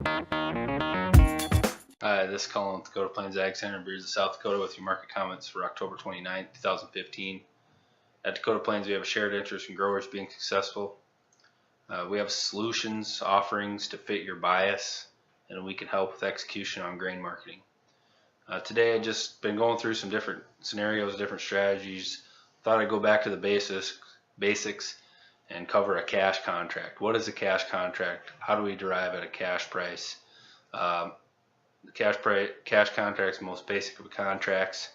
Hi, this is Colin with Dakota Plains Ag Center in Breeze, South Dakota with your market comments for October 29th, 2015. At Dakota Plains, we have a shared interest in growers being successful. We have solutions, offerings to fit your bias, and we can help with execution on grain marketing. Today, I've just been going through some different scenarios, different strategies. Thought I'd go back to the basics and cover a cash contract. What is a cash contract? How do we derive at a cash price? The cash contracts, the most basic of contracts.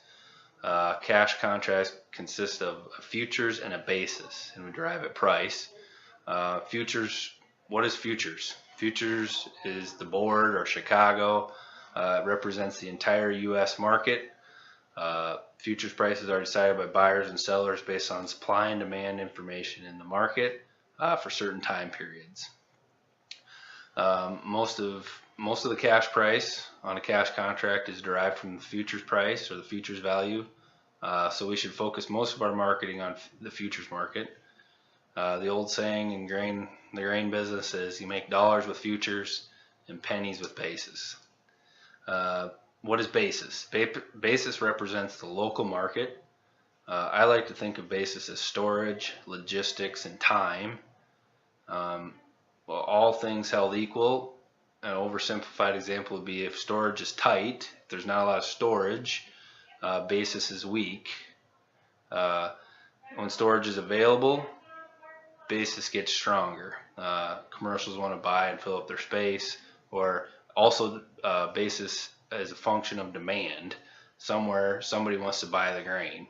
Cash contracts consist of a futures and a basis, and we derive at price. Futures, what is futures? Futures is the board or Chicago. It represents the entire U.S. market. Futures prices are decided by buyers and sellers based on supply and demand information in the market for certain time periods. Most of the cash price on a cash contract is derived from the futures price or the futures value. So we should focus most of our marketing on the futures market. The old saying in the grain business is you make dollars with futures and pennies with basis. What is basis? Basis represents the local market. I like to think of basis as storage, logistics, and time. Well, all things held equal, an oversimplified example would be if storage is tight, if there's not a lot of storage, basis is weak. When storage is available, basis gets stronger. Commercials want to buy and fill up their space, or also basis is a function of demand. Somewhere somebody wants to buy the grain.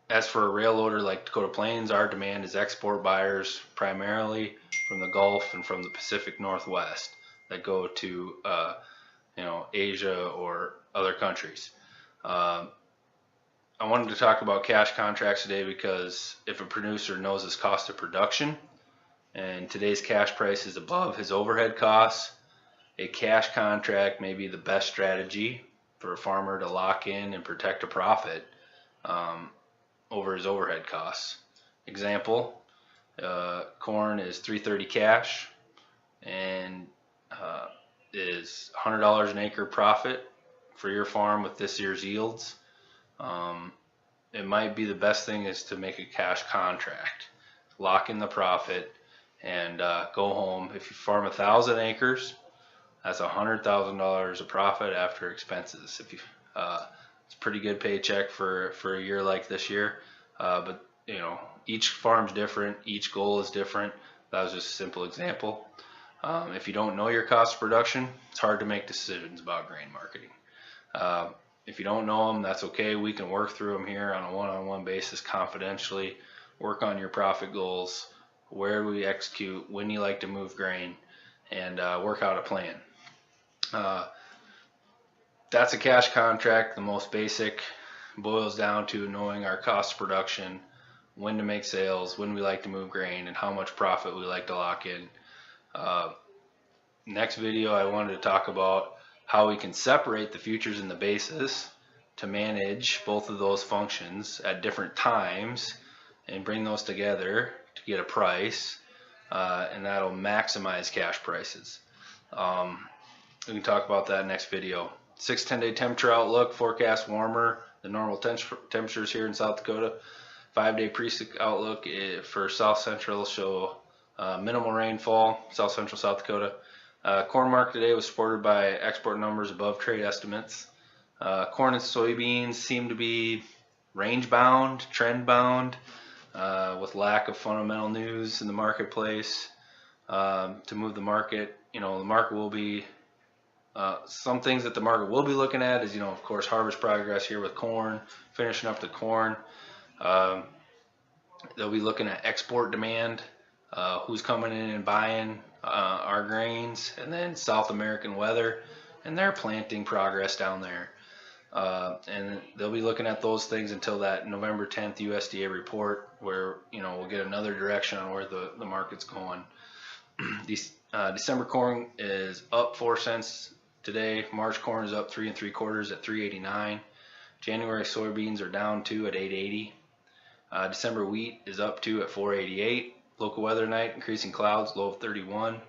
As for a rail loader like Dakota Plains, our demand is export buyers primarily from the Gulf and from the Pacific Northwest that go to Asia or other countries. I wanted to talk about cash contracts today because if a producer knows his cost of production and today's cash price is above his overhead costs, a cash contract may be the best strategy for a farmer to lock in and protect a profit over his overhead costs. Example, corn is $3.30 cash and is $100 an acre profit for your farm with this year's yields. It might be the best thing is to make a cash contract, lock in the profit, and go home. If you farm 1,000 acres, that's $100,000 of profit after expenses. If you it's a pretty good paycheck for a year like this year, but each farm's different, each goal is different. That was just a simple example. If you don't know your cost of production, it's hard to make decisions about grain marketing. If you don't know them, that's okay. We can work through them here on a one-on-one basis confidentially, work on your profit goals, where we execute, when you like to move grain, and work out a plan. That's a cash contract. The most basic boils down to knowing our cost of production, when to make sales, when we like to move grain, and how much profit we like to lock in. Next video, I wanted to talk about how we can separate the futures and the basis to manage both of those functions at different times and bring those together to get a price, and that'll maximize cash prices. We can talk about that next video. 6-10 day temperature outlook, forecast warmer than normal temperatures here in South Dakota. 5-day pre-stick outlook for South Central show minimal rainfall, South Central South Dakota. Corn market today was supported by export numbers above trade estimates. Corn and soybeans seem to be range bound, trend bound, with lack of fundamental news in the marketplace to move the market. The market will be some things that the market will be looking at is, of course, harvest progress here with corn, finishing up the corn. They'll be looking at export demand, who's coming in and buying our grains, and then South American weather and their planting progress down there. And they'll be looking at those things until that November 10th USDA report, where we'll get another direction on where the market's going. December corn is up 4 cents today. March corn is up 3 3/4 at 3.89. January soybeans are down 2 at 8.80. December wheat is up 2 at 4.88. local weather tonight, increasing clouds, low of 31.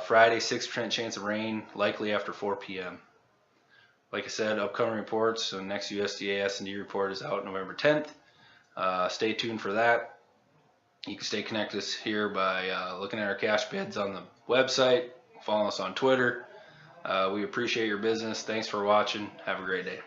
Friday, 6% chance of rain, likely after 4 p.m. Like I said, upcoming reports. So next USDA S&D report is out November 10th. Stay tuned for that. You can stay connected us here by looking at our cash bids on the website, follow us on Twitter. We appreciate your business. Thanks for watching. Have a great day.